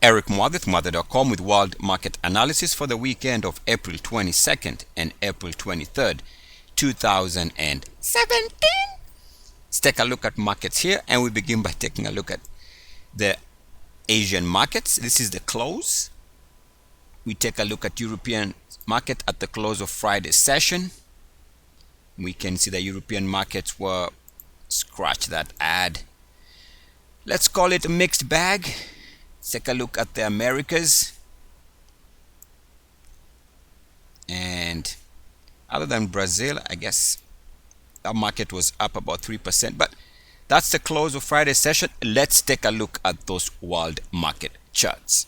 Eric Muathe, Muathe.com, with world market analysis for the weekend of April 22nd and April 23rd, 2017. Let's take a look at markets here, and we begin by taking a look at the Asian markets. This is the close. We take a look at European market at the close of Friday's session. We can see the European markets were, scratch that ad, let's call it a mixed bag. Let's take a look at the Americas. And other than Brazil, I guess our market was up about 3%, but that's the close of Friday's session. Let's take a look at those world market charts.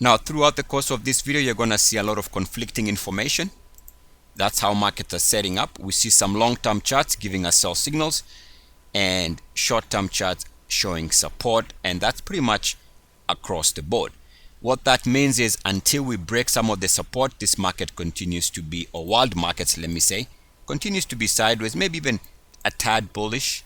Now, throughout the course of this video, you're going to see a lot of conflicting information. That's how markets are setting up. We see some long-term charts giving us sell signals and short-term charts showing support, and that's pretty much across the board. What that means is until we break some of the support, this market continues to be, or world markets, let me say, continues to be sideways, maybe even a tad bullish.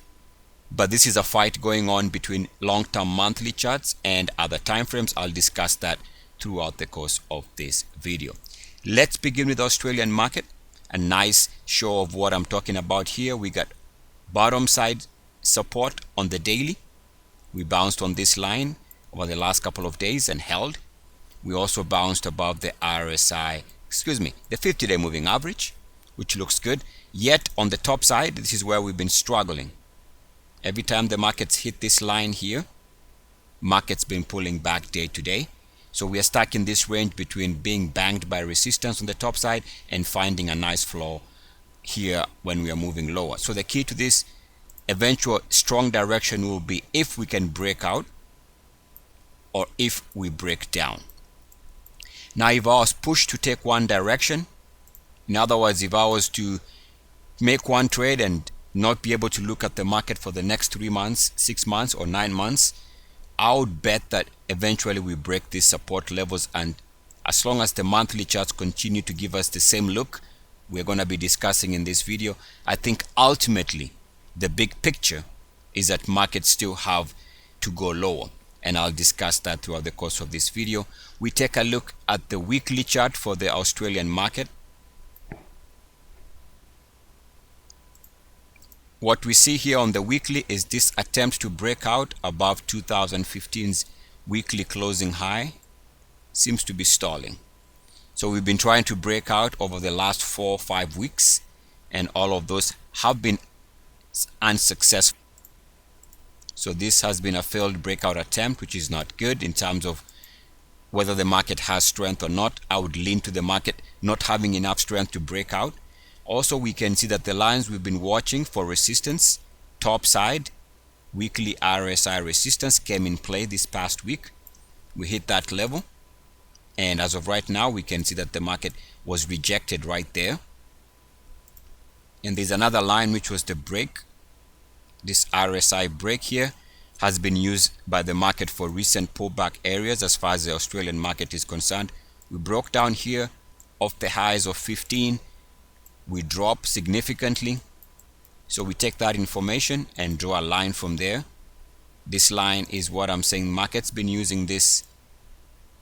But this is a fight going on between long-term monthly charts and other time frames. I'll discuss that throughout the course of this video. Let's begin with the Australian market. A nice show of what I'm talking about here. We got bottom side support on the daily. We bounced on this line over the last couple of days and held. We also bounced above the RSI, the 50-day moving average, which looks good. Yet on the top side, this is where we've been struggling. Every time the markets hit this line here, markets been pulling back day to day. So we are stuck in this range between being banged by resistance on the top side and finding a nice floor here when we are moving lower. So the key to this eventual strong direction will be if we can break out or if we break down. Now, if I was pushed to take one direction, in other words, if I was to make one trade and not be able to look at the market for the next 3 months, 6 months, or 9 months, I would bet that eventually we break these support levels, and as long as the monthly charts continue to give us the same look we're going to be discussing in this video, I think ultimately the big picture is that markets still have to go lower, and I'll discuss that throughout the course of this video. We take a look at the weekly chart for the Australian market. What we see here on the weekly is this attempt to break out above 2015's weekly closing high seems to be stalling. So we've been trying to break out over the last 4 or 5 weeks, and all of those have been unsuccessful. So this has been a failed breakout attempt, which is not good in terms of whether the market has strength or not. I would lean to the market not having enough strength to break out. Also, we can see that the lines we've been watching for resistance, top side, weekly RSI resistance, came in play this past week. We hit that level, and as of right now, we can see that the market was rejected right there. And there's another line which was the break. This RSI break here has been used by the market for recent pullback areas as far as the Australian market is concerned. We broke down here off the highs of 15. We drop significantly, so we take that information and draw a line from there. This line is what I'm saying, market's been using this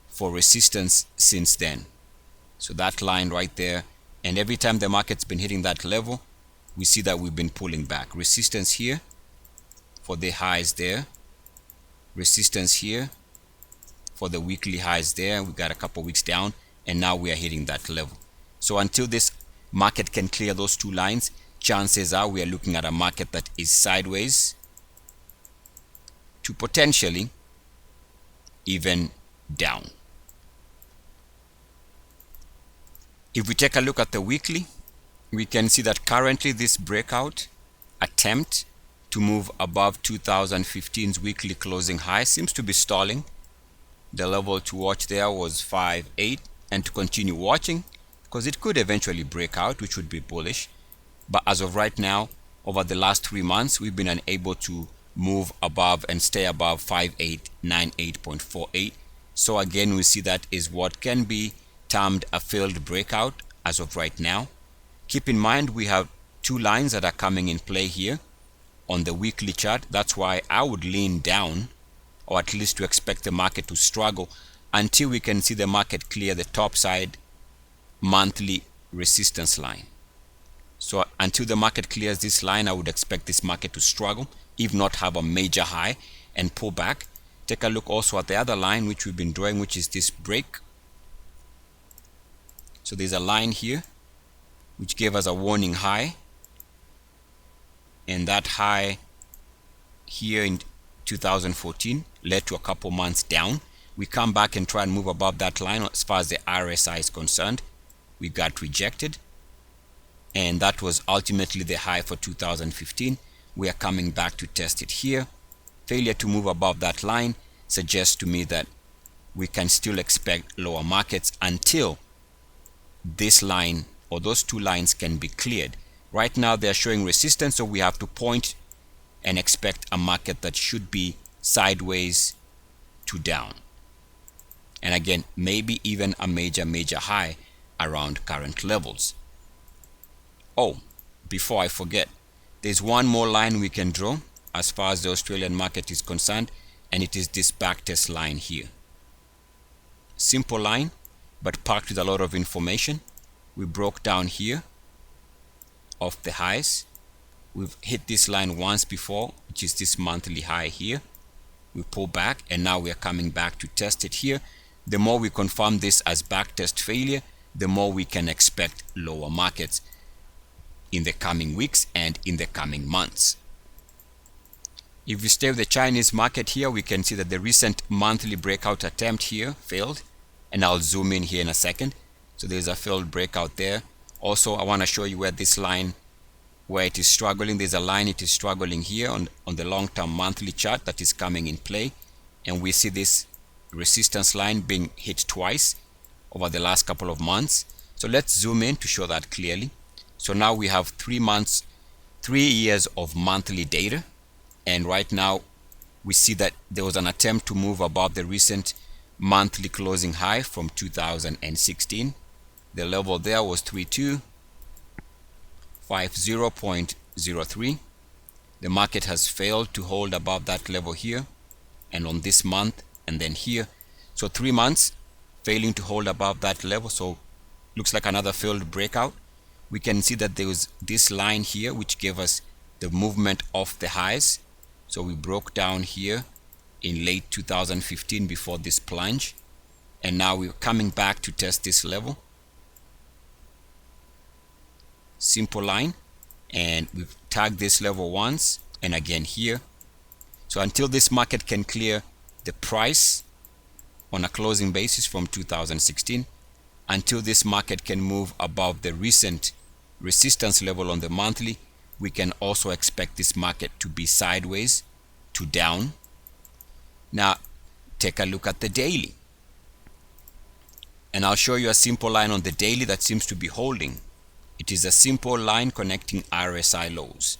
for resistance since then. So that line right there, and every time the market's been hitting that level, we see that we've been pulling back. Resistance here for the highs there, resistance here for the weekly highs there. We got a couple weeks down, and now we are hitting that level. So until this market can clear those two lines, chances are we are looking at a market that is sideways to potentially even down. If we take a look at the weekly, we can see that currently this breakout attempt to move above 2015's weekly closing high seems to be stalling. The level to watch there was 5.8, and to continue watching because it could eventually break out, which would be bullish. But as of right now, over the last 3 months, we've been unable to move above and stay above 5898.48. So again, we see that is what can be termed a failed breakout as of right now. Keep in mind, we have 2 lines that are coming in play here on the weekly chart. That's why I would lean down or at least to expect the market to struggle until we can see the market clear the top side monthly resistance line. So until the market clears this line, I would expect this market to struggle, if not have a major high and pull back. Take a look also at the other line which we've been drawing, which is this break. So there's a line here which gave us a warning high, and that high here in 2014 led to a couple months down. We come back and try and move above that line. As far as the RSI is concerned, we got rejected, and that was ultimately the high for 2015. We are coming back to test it here. Failure to move above that line suggests to me that we can still expect lower markets until this line or those two lines can be cleared. Right now they are showing resistance, so we have to point and expect a market that should be sideways to down, and again maybe even a major high around current levels. Oh, before I forget, there's one more line we can draw as far as the Australian market is concerned, and it is this backtest line here. Simple line, but packed with a lot of information. We broke down here off the highs. We've hit this line once before, which is this monthly high here. We pull back, and now we are coming back to test it here. The more we confirm this as backtest failure, the more we can expect lower markets in the coming weeks and in the coming months. If we stay with the Chinese market here, we can see that the recent monthly breakout attempt here failed, and I'll zoom in here in a second. So there's a failed breakout there. Also, I want to show you where this line, where it is struggling. There's a line it is struggling here on the long-term monthly chart that is coming in play, and we see this resistance line being hit twice over the last couple of months. So let's zoom in to show that clearly. So now we have 3 years of monthly data, and right now we see that there was an attempt to move above the recent monthly closing high from 2016. The level there was 3250.03. The market has failed to hold above that level here and on this month and then here. So 3 months failing to hold above that level. So looks like another failed breakout. We can see that there was this line here which gave us the movement of the highs. So we broke down here in late 2015 before this plunge, and now we're coming back to test this level. Simple line, and we've tagged this level once and again here. So until this market can clear the price on a closing basis from 2016, until this market can move above the recent resistance level on the monthly, we can also expect this market to be sideways to down. Now take a look at the daily, and I'll show you a simple line on the daily that seems to be holding. It is a simple line connecting RSI lows.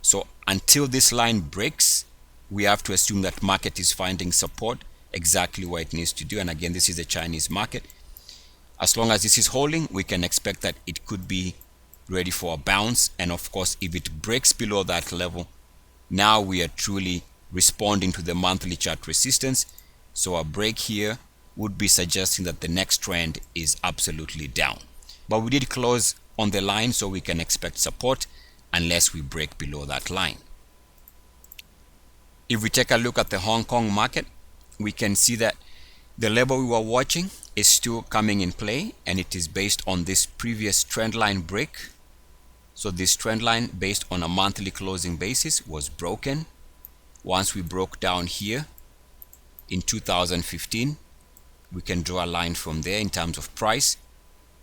So until this line breaks, we have to assume that market is finding support exactly where it needs to do. And again, this is the Chinese market. As long as this is holding, we can expect that it could be ready for a bounce. And of course, if it breaks below that level, now we are truly responding to the monthly chart resistance. So a break here would be suggesting that the next trend is absolutely down. But we did close on the line, so we can expect support unless we break below that line. If we take a look at the Hong Kong market, we can see that the level we were watching is still coming in play, and it is based on this previous trend line break. So this trend line based on a monthly closing basis was broken. Once we broke down here in 2015, we can draw a line from there in terms of price,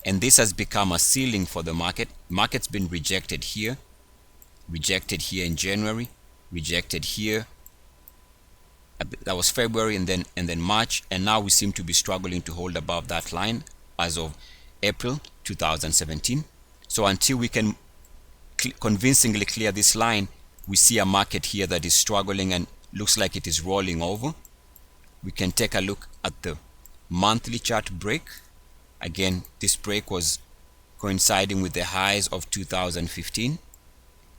and this has become a ceiling for the market. Market's been rejected here in January, rejected here. That was February, and then March, and now we seem to be struggling to hold above that line as of April 2017. So until we can convincingly clear this line, we see a market here that is struggling and looks like it is rolling over. We can take a look at the monthly chart break. Again, this break was coinciding with the highs of 2015.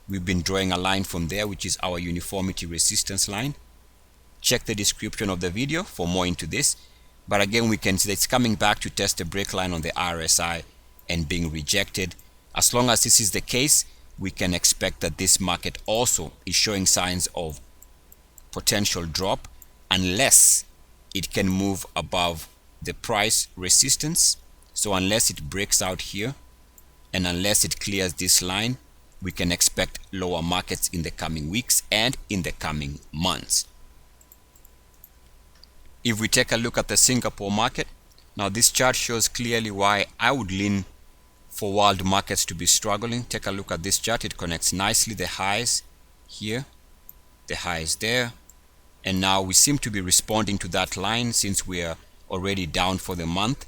We've been drawing a line from there, which is our uniformity resistance line. check the description of the video for more into this. But again, we can see that it's coming back to test the break line on the RSI and being rejected. As long as this is the case, we can expect that this market also is showing signs of potential drop unless it can move above the price resistance. So unless it breaks out here and unless it clears this line, we can expect lower markets in the coming weeks and in the coming months. If we take a look at the Singapore market, now this chart shows clearly why I would lean for world markets to be struggling. Take a look at this chart. It connects nicely the highs here, the highs there, and now we seem to be responding to that line since we are already down for the month.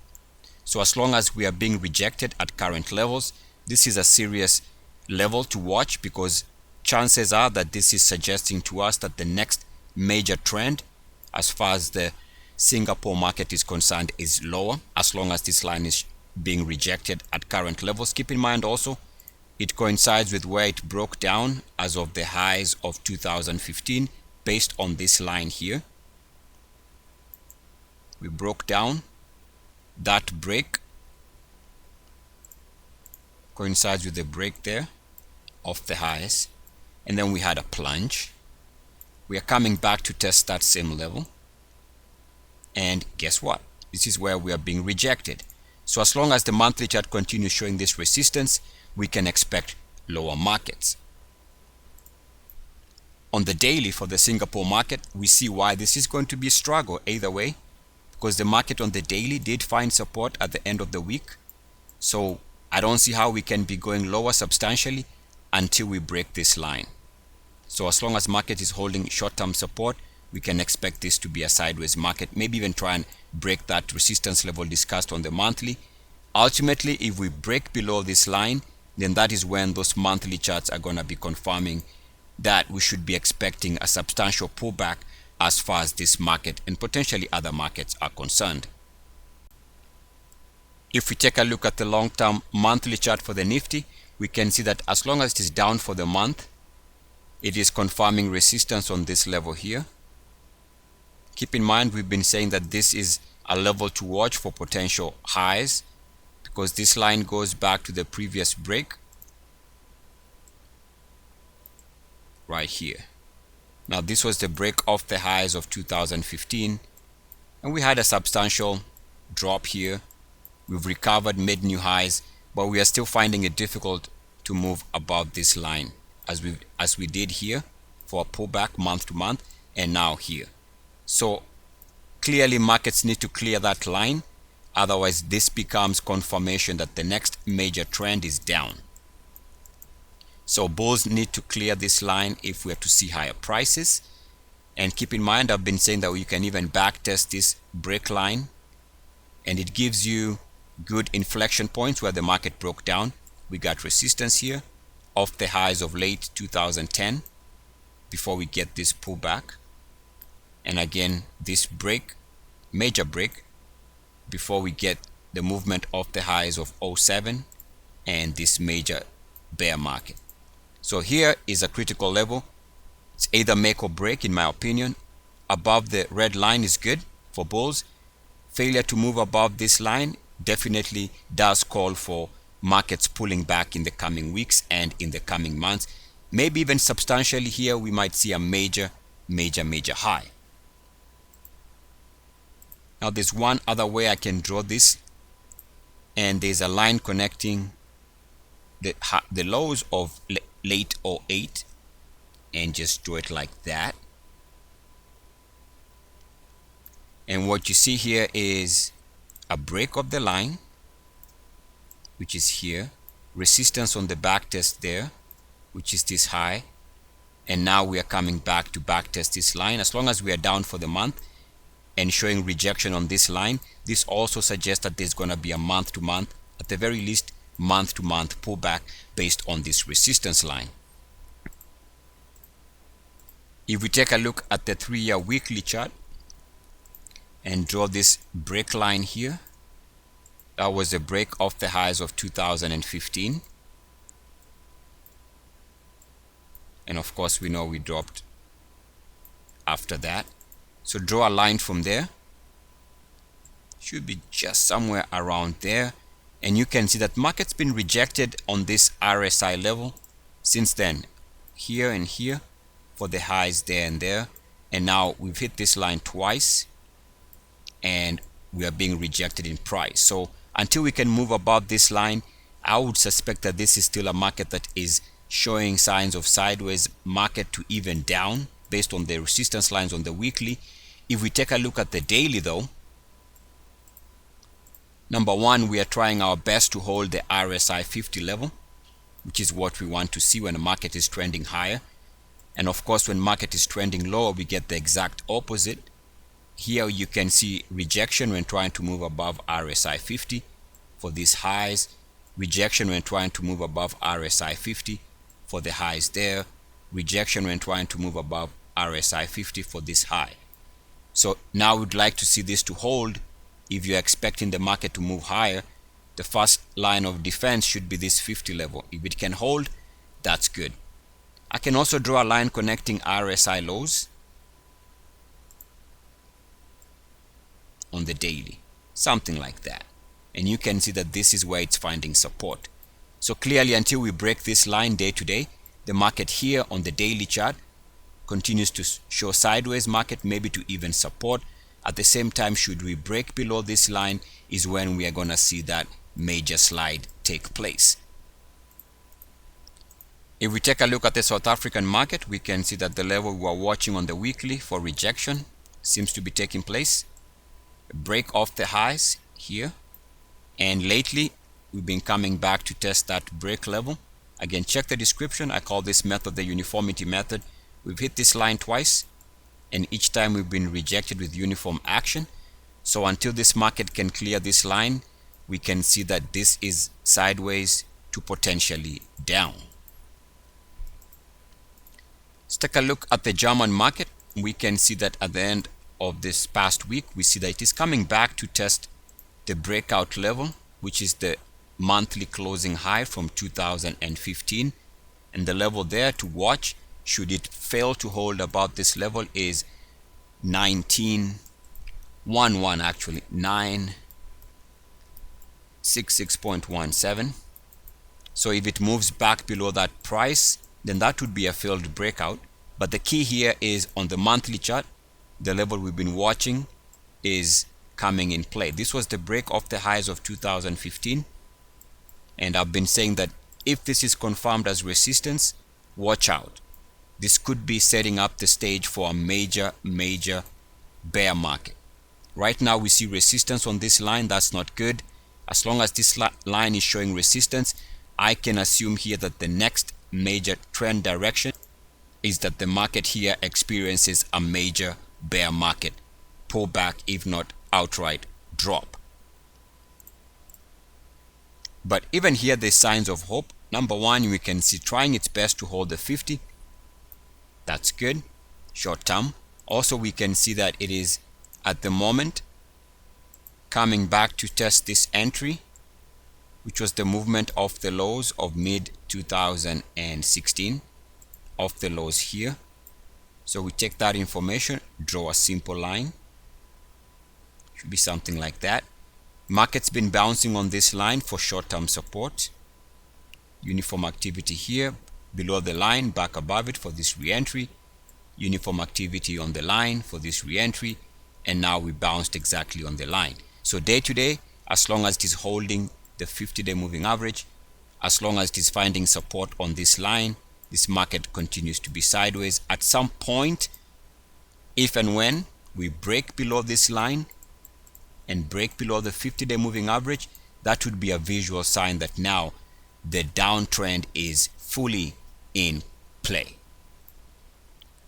So as long as we are being rejected at current levels, this is a serious level to watch, because chances are that this is suggesting to us that the next major trend as far as the Singapore market is concerned is lower, as long as this line is being rejected at current levels. Keep in mind also, it coincides with where it broke down as of the highs of 2015 based on this line here. We broke down. That break coincides with the break there of the highs, and then we had a plunge. We are coming back to test that same level, and guess what? This is where we are being rejected. So as long as the monthly chart continues showing this resistance, we can expect lower markets. On the daily for the Singapore market, we see why this is going to be a struggle either way, because the market on the daily did find support at the end of the week. So I don't see how we can be going lower substantially until we break this line. So as long as market is holding short-term support, we can expect this to be a sideways market, maybe even try and break that resistance level discussed on the monthly. Ultimately, if we break below this line, then that is when those monthly charts are going to be confirming that we should be expecting a substantial pullback as far as this market and potentially other markets are concerned. If we take a look at the long-term monthly chart for the Nifty, we can see that as long as it is down for the month, it is confirming resistance on this level here. Keep in mind, we've been saying that this is a level to watch for potential highs, because this line goes back to the previous break right here. Now this was the break off the highs of 2015, and we had a substantial drop here. We've recovered, made new highs, but we are still finding it difficult to move above this line as we did here for a pullback month to month, and now here. So clearly markets need to clear that line, otherwise this becomes confirmation that the next major trend is down. So bulls need to clear this line if we are to see higher prices. And keep in mind, I've been saying that you can even back test this break line, and it gives you good inflection points where the market broke down. We got resistance here off the highs of late 2010 before we get this pullback, and again this break, major break, before we get the movement off the highs of 07 and this major bear market. So here is a critical level. It's either make or break in my opinion. Above the red line is good for bulls. Failure to move above this line definitely does call for markets pulling back in the coming weeks and in the coming months. Maybe even substantially here we might see a major high. Now there's one other way I can draw this, and there's a line connecting the lows of late 08, and just draw it like that. And what you see here is a break of the line, which is here, resistance on the back test there, which is this high, and now we are coming back to back test this line. As long as we are down for the month and showing rejection on this line, this also suggests that there's going to be a month to month, at the very least month to month pullback based on this resistance line. If we take a look at the 3-year weekly chart and draw this break line here, that was a break off the highs of 2015, and of course we know we dropped after that. So draw a line from there. Should be just somewhere around there. And you can see that market's been rejected on this RSI level since then, here and here, for the highs there and there. And now we've hit this line twice and we are being rejected in price. So until we can move above this line, I would suspect that this is still a market that is showing signs of sideways market to even down based on the resistance lines on the weekly. If we take a look at the daily though, number one, we are trying our best to hold the RSI 50 level, which is what we want to see when the market is trending higher. And of course, when market is trending lower, we get the exact opposite. Here you can see rejection when trying to move above RSI 50 for these highs, rejection when trying to move above RSI 50 for the highs there, rejection when trying to move above RSI 50 for this high. So now we'd like to see this to hold. If you're expecting the market to move higher, the first line of defense should be this 50 level. If it can hold, that's good. I can also draw a line connecting RSI lows on the daily, something like that. And you can see that this is where it's finding support. So clearly, until we break this line day to day, the market here on the daily chart continues to show sideways market, maybe to even support. At the same time, should we break below this line is when we are going to see that major slide take place. If we take a look at the South African market, we can see that the level we are watching on the weekly for rejection seems to be taking place. Break off the highs here, and lately we've been coming back to test that break level. Again, check the description. I call this method the uniformity method. We've hit this line twice, and each time we've been rejected with uniform action. So until this market can clear this line, we can see that this is sideways to potentially down. Let's take a look at the German market. We can see that at the end of this past week, we see that it is coming back to test the breakout level, which is the monthly closing high from 2015. And the level there to watch, should it fail to hold above this level, is 1911, actually 966.17. So if it moves back below that price, then that would be a failed breakout. But the key here is on the monthly chart, the level we've been watching is coming in play. This was the break of the highs of 2015, and I've been saying that if this is confirmed as resistance, watch out. This could be setting up the stage for a major bear market. Right now we see resistance on this line. That's not good. As long as this line is showing resistance, I can assume here that the next major trend direction is that the market here experiences a major bear market pullback, if not outright drop. But even here there's signs of hope. Number one, we can see trying its best to hold the 50. That's good, short term. Also, we can see that it is at the moment coming back to test this entry, which was the movement of the lows of mid 2016, of the lows here. So we take that information, draw a simple line. Should be something like that. Market's been bouncing on this line for short-term support. Uniform activity here below the line, back above it for this re-entry. Uniform activity on the line for this re-entry, and now we bounced exactly on the line. So day to day, as long as it is holding the 50-day moving average, as long as it is finding support on this line, this market continues to be sideways. At some point, if and when we break below this line and break below the 50-day moving average, that would be a visual sign that now the downtrend is fully in play.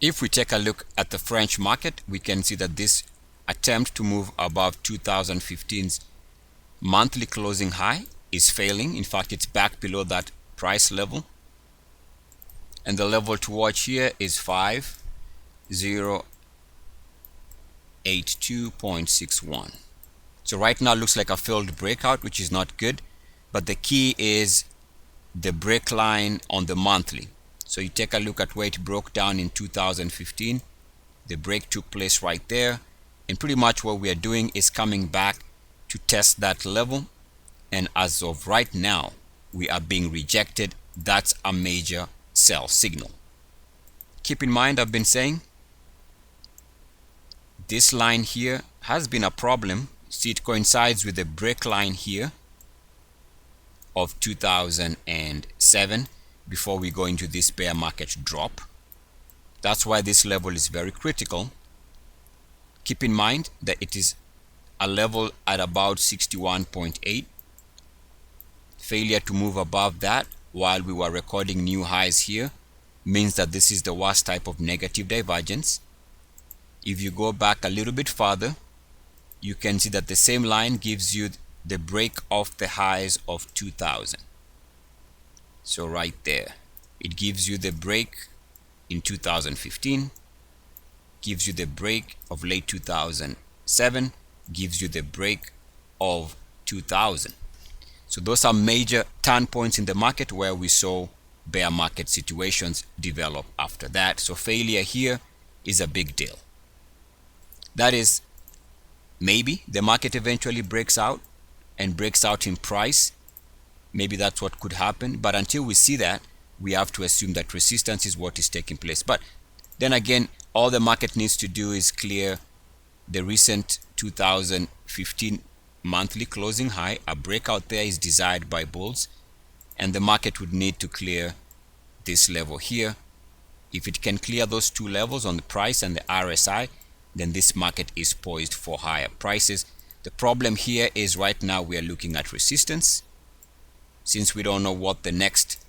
If we take a look at the French market, we can see that this attempt to move above 2015's monthly closing high is failing. In fact, it's back below that price level. And the level to watch here is 5082.61. So right now it looks like a failed breakout, which is not good. But the key is the break line on the monthly. So you take a look at where it broke down in 2015. The break took place right there, and pretty much what we are doing is coming back to test that level, and as of right now we are being rejected. That's a major sell signal. Keep in mind, I've been saying this line here has been a problem. See, it coincides with the break line here of 2007 before we go into this bear market drop. That's why this level is very critical. Keep in mind that it is a level at about 61.8. Failure to move above that while we were recording new highs here means that this is the worst type of negative divergence. If you go back a little bit further, you can see that the same line gives you the break of the highs of 2000. So right there, it gives you the break in 2015, gives you the break of late 2007, gives you the break of 2000. So those are major turn points in the market where we saw bear market situations develop after that. So failure here is a big deal. That is, maybe the market eventually breaks out and breaks out in price. Maybe that's what could happen. But until we see that, we have to assume that resistance is what is taking place. But then again, all the market needs to do is clear the recent 2015 monthly closing high. A breakout there is desired by bulls, and the market would need to clear this level here. If it can clear those two levels on the price and the RSI, then this market is poised for higher prices. The problem here is right now we are looking at resistance. Since we don't know what the next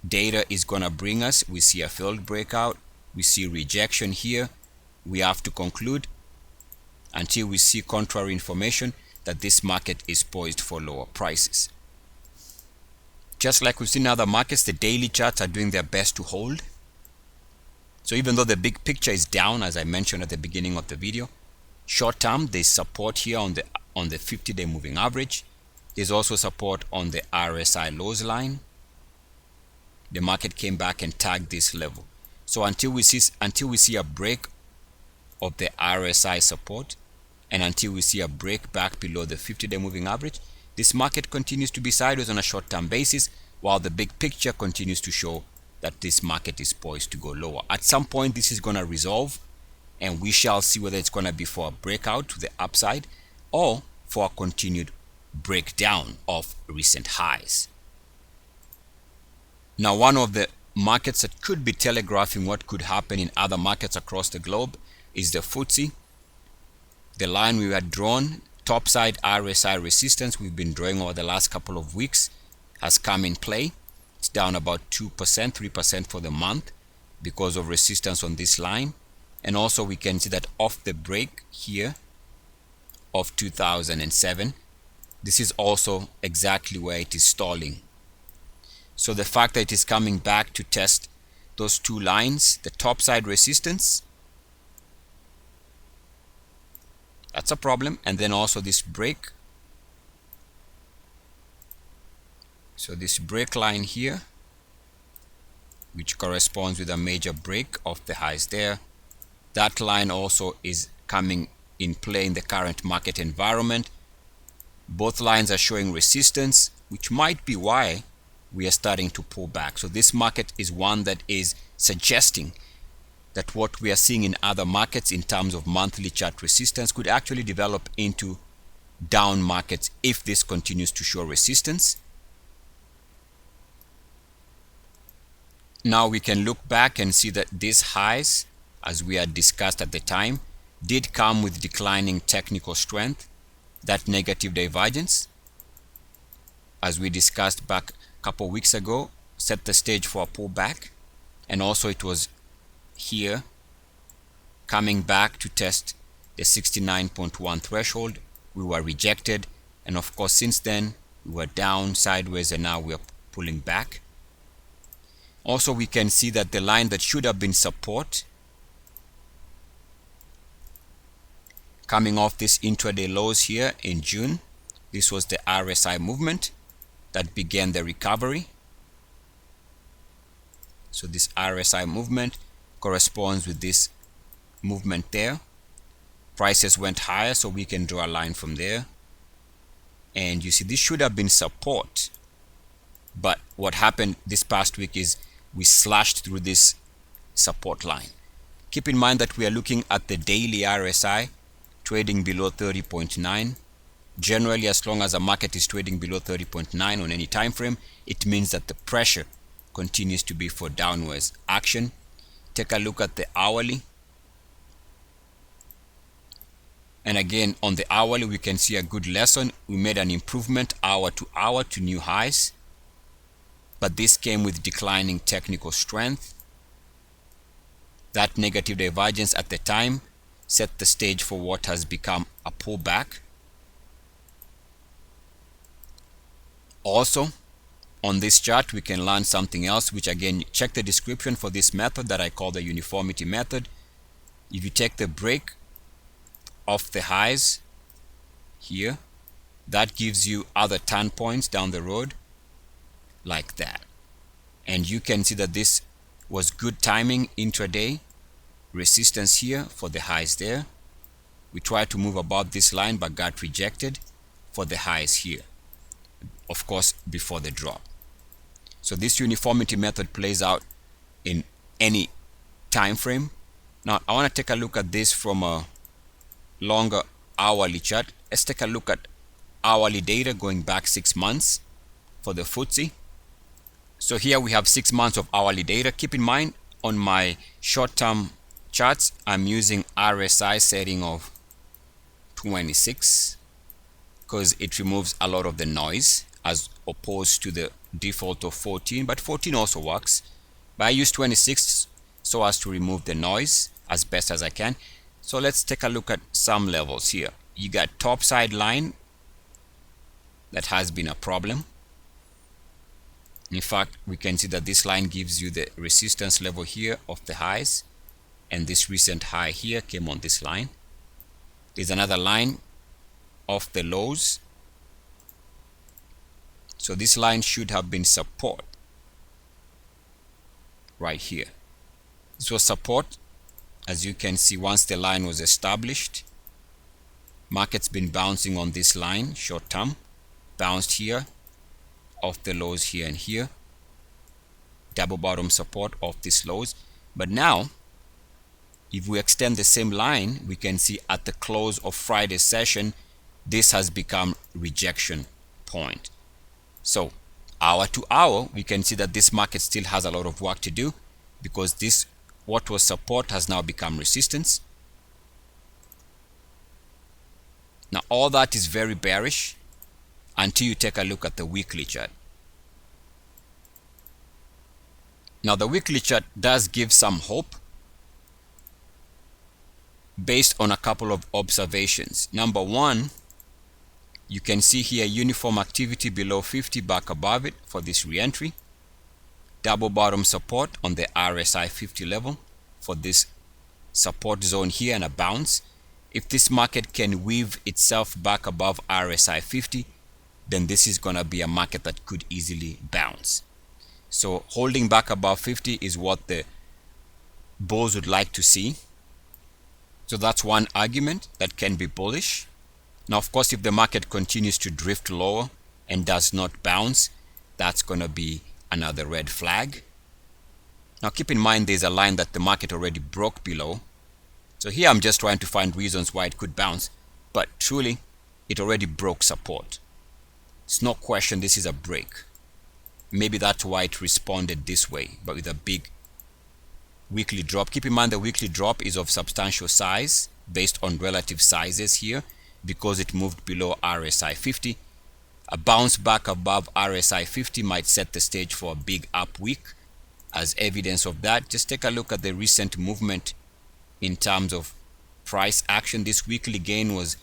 data is going to bring us, we see a failed breakout, we see rejection here. We have to conclude, until we see contrary information, that this market is poised for lower prices. Just like we've seen in other markets, the daily charts are doing their best to hold. So even though the big picture is down, as I mentioned at the beginning of the video, short term there's support here on the 50-day moving average. There's also support on the RSI lows line. The market came back and tagged this level. So until we see a break of the RSI support, and until we see a break back below the 50-day moving average, this market continues to be sideways on a short-term basis, while the big picture continues to show that this market is poised to go lower. At some point this is going to resolve, and we shall see whether it's going to be for a breakout to the upside or for a continued breakdown of recent highs. Now, one of the markets that could be telegraphing what could happen in other markets across the globe is the Footsie. The line we had drawn, topside RSI resistance we've been drawing over the last couple of weeks, has come in play. It's down about 2%, 3% for the month because of resistance on this line. And also we can see that off the break here of 2007, this is also exactly where it is stalling. So the fact that it is coming back to test those two lines, the topside resistance, that's a problem. And then also this break. So this break line here, which corresponds with a major break of the highs there, that line also is coming in play in the current market environment. Both lines are showing resistance, which might be why we are starting to pull back. So this market is one that is suggesting that what we are seeing in other markets in terms of monthly chart resistance could actually develop into down markets if this continues to show resistance. Now we can look back and see that these highs, as we had discussed at the time, did come with declining technical strength. That negative divergence, as we discussed back a couple weeks ago, set the stage for a pullback. And also it was here coming back to test the 69.1 threshold. We were rejected, and of course since then we were down sideways, and now we are pulling back. Also we can see that the line that should have been support, coming off this intraday lows here in June, this was the RSI movement that began the recovery. So this RSI movement corresponds with this movement there. Prices went higher, so we can draw a line from there. And you see this should have been support. But what happened this past week is we slashed through this support line. Keep in mind that we are looking at the daily RSI trading below 30.9. Generally, as long as a market is trading below 30.9 on any time frame, it means that the pressure continues to be for downwards action. Take a look at the hourly. And again, on the hourly, we can see a good lesson. We made an improvement hour to hour to new highs. But this came with declining technical strength. That negative divergence at the time set the stage for what has become a pullback. Also, on this chart, we can learn something else, which again, check the description for this method that I call the uniformity method. If you take the break of the highs here, that gives you other turn points down the road like that. And you can see that this was good timing intraday. Resistance here for the highs there. We tried to move above this line but got rejected for the highs here. Of course, before the drop. So this uniformity method plays out in any time frame. Now I want to take a look at this from a longer hourly chart. Let's take a look at hourly data going back 6 months for the Footsie. So here we have 6 months of hourly data. Keep in mind, on my short-term charts, I'm using RSI setting of 26 because it removes a lot of the noise as opposed to the default of 14, but 14 also works. But I use 26 so as to remove the noise as best as I can. So let's take a look at some levels here. You got topside line that has been a problem. In fact, we can see that this line gives you the resistance level here of the highs, and this recent high here came on this line. There's another line of the lows. So this line should have been support right here. This was support. As you can see, once the line was established, market's been bouncing on this line short term, bounced here off the lows here and here, double bottom support of these lows. But now if we extend the same line, we can see at the close of Friday's session, this has become rejection point. So hour to hour, we can see that this market still has a lot of work to do, because this, what was support, has now become resistance. Now all that is very bearish until you take a look at the weekly chart. Now the weekly chart does give some hope based on a couple of observations. Number one, you can see here uniform activity below 50, back above it for this re-entry. Double bottom support on the RSI 50 level for this support zone here and a bounce. If this market can weave itself back above RSI 50, then this is going to be a market that could easily bounce. So holding back above 50 is what the bulls would like to see. So that's one argument that can be bullish. Now, of course, if the market continues to drift lower and does not bounce, that's going to be another red flag. Now, keep in mind there's a line that the market already broke below. So here I'm just trying to find reasons why it could bounce, but truly it already broke support. It's no question this is a break. Maybe that's why it responded this way, but with a big weekly drop. Keep in mind the weekly drop is of substantial size based on relative sizes here, because it moved below RSI 50. A bounce back above RSI 50 might set the stage for a big up week. As evidence of that, just take a look at the recent movement in terms of price action. This weekly gain was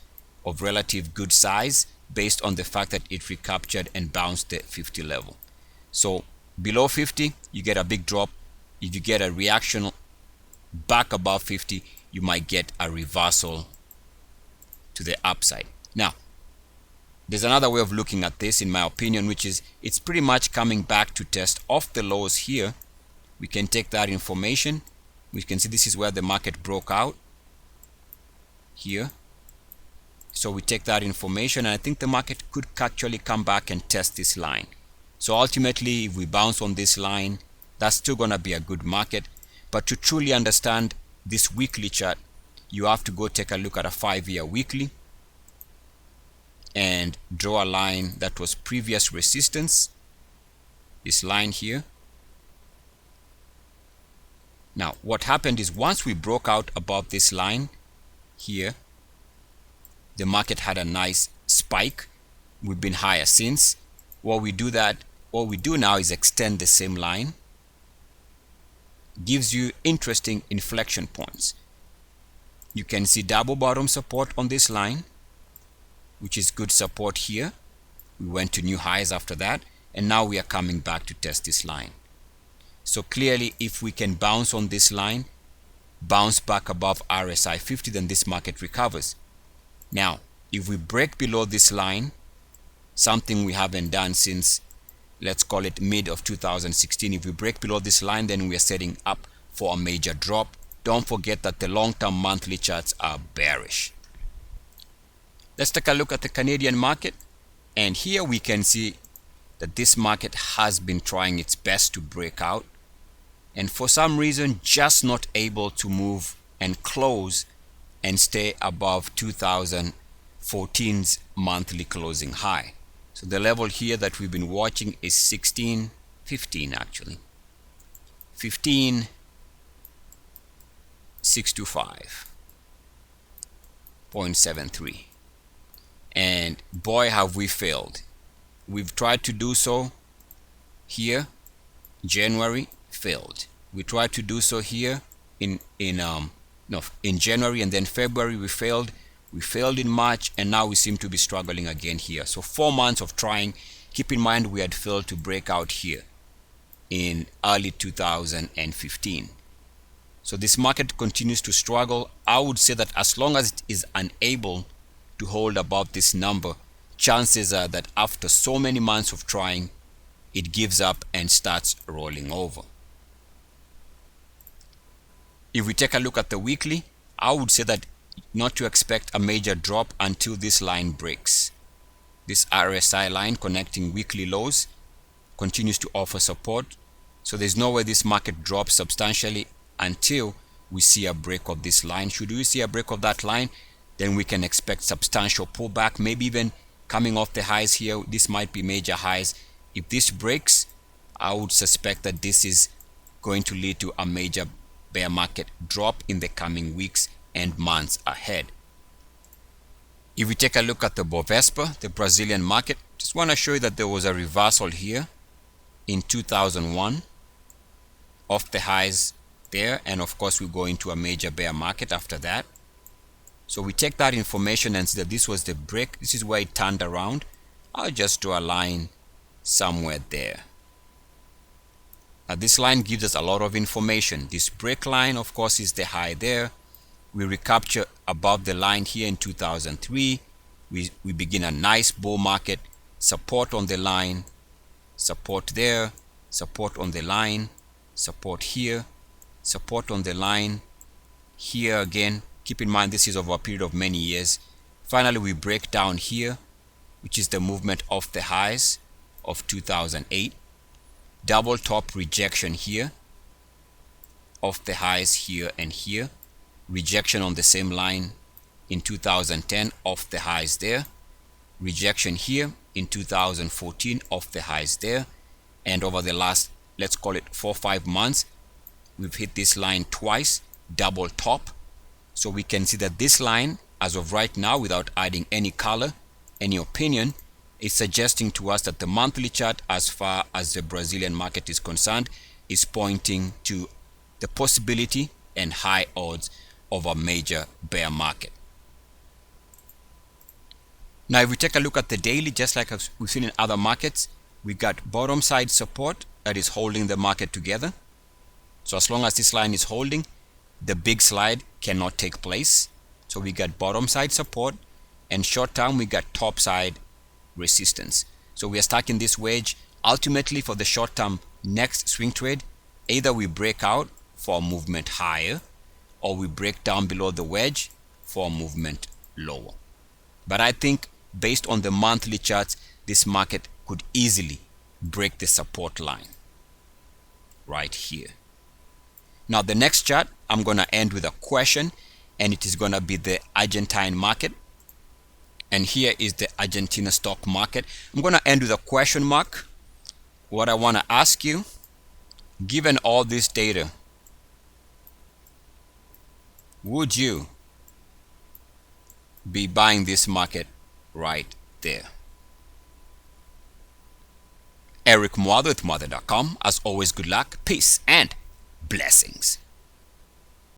of relative good size based on the fact that it recaptured and bounced the 50 level. So below 50, you get a big drop. If you get a reaction back above 50, you might get a reversal to the upside. Now, there's another way of looking at this, in my opinion, which is it's pretty much coming back to test off the lows here. We can take that information We can see this is where the market broke out here. So we take that information, and I think the market could actually come back and test this line. So ultimately, if we bounce on this line, that's still going to be a good market. But to truly understand this weekly chart, you have to go take a look at a 5-year weekly and draw a line that was previous resistance, this line here. Now what happened is, once we broke out above this line here, the market had a nice spike. We've been higher since. What we do now is extend the same line. Gives you interesting inflection points. You can see double bottom support on this line, which is good support here. We went to new highs after that, and now we are coming back to test this line. So clearly, if we can bounce on this line, bounce back above RSI 50, then this market recovers. Now, if we break below this line, something we haven't done since, let's call it mid of 2016, if we break below this line, then we are setting up for a major drop. Don't forget that the long-term monthly charts are bearish. Let's take a look at the Canadian market, and here we can see that this market has been trying its best to break out, and for some reason just not able to move and close and stay above 2014's monthly closing high. So the level here that we've been watching is 15 actually, 15,625.73, and boy have we failed. We've tried to do so here, January, failed. We tried to do so here in January, and then February we failed. We failed in March, and now we seem to be struggling again here. So 4 months of trying. Keep in mind we had failed to break out here in early 2015. So this market continues to struggle. I would say that as long as it is unable to hold above this number, chances are that after so many months of trying, it gives up and starts rolling over. If we take a look at the weekly, I would say that not to expect a major drop until this line breaks. This RSI line connecting weekly lows continues to offer support. So there's no way this market drops substantially until we see a break of this line. Should we see a break of that line, then we can expect substantial pullback, maybe even coming off the highs here. This might be major highs. If this breaks, I would suspect that this is going to lead to a major bear market drop in the coming weeks and months ahead. If we take a look at the Bovespa, the Brazilian market, just want to show you that there was a reversal here in 2001 off the highs there, and of course we go into a major bear market after that. So we take that information and see that this was the break. This is where it turned around. I'll just draw a line somewhere there. Now this line gives us a lot of information. This break line, of course, is the high there. We recapture above the line here in 2003. We begin a nice bull market. Support on the line, support there, support on the line, support here, support on the line, here again. Keep in mind this is over a period of many years. Finally we break down here, which is the movement of the highs of 2008. Double top rejection here of the highs here and here. Rejection on the same line in 2010 of the highs there. Rejection here in 2014 of the highs there. And over the last, let's call it 4 or 5 months, we've hit this line twice, double top. So we can see that this line, as of right now, without adding any color, any opinion, is suggesting to us that the monthly chart, as far as the Brazilian market is concerned, is pointing to the possibility and high odds of a major bear market. Now if we take a look at the daily, just like we've seen in other markets, we got bottom side support that is holding the market together. So as long as this line is holding, the big slide cannot take place. So we got bottom side support, and short term we got top side resistance. So we are stuck in this wedge. Ultimately, for the short term next swing trade, either we break out for a movement higher, or we break down below the wedge for a movement lower. But I think based on the monthly charts, this market could easily break the support line right here. Now the next chart, I'm going to end with a question, and it is going to be the Argentine market. And here is the Argentina stock market. I'm going to end with a question mark. What I want to ask you, given all this data, would you be buying this market right there? Eric Muathe with Muathe.com. As always, good luck, peace, and blessings.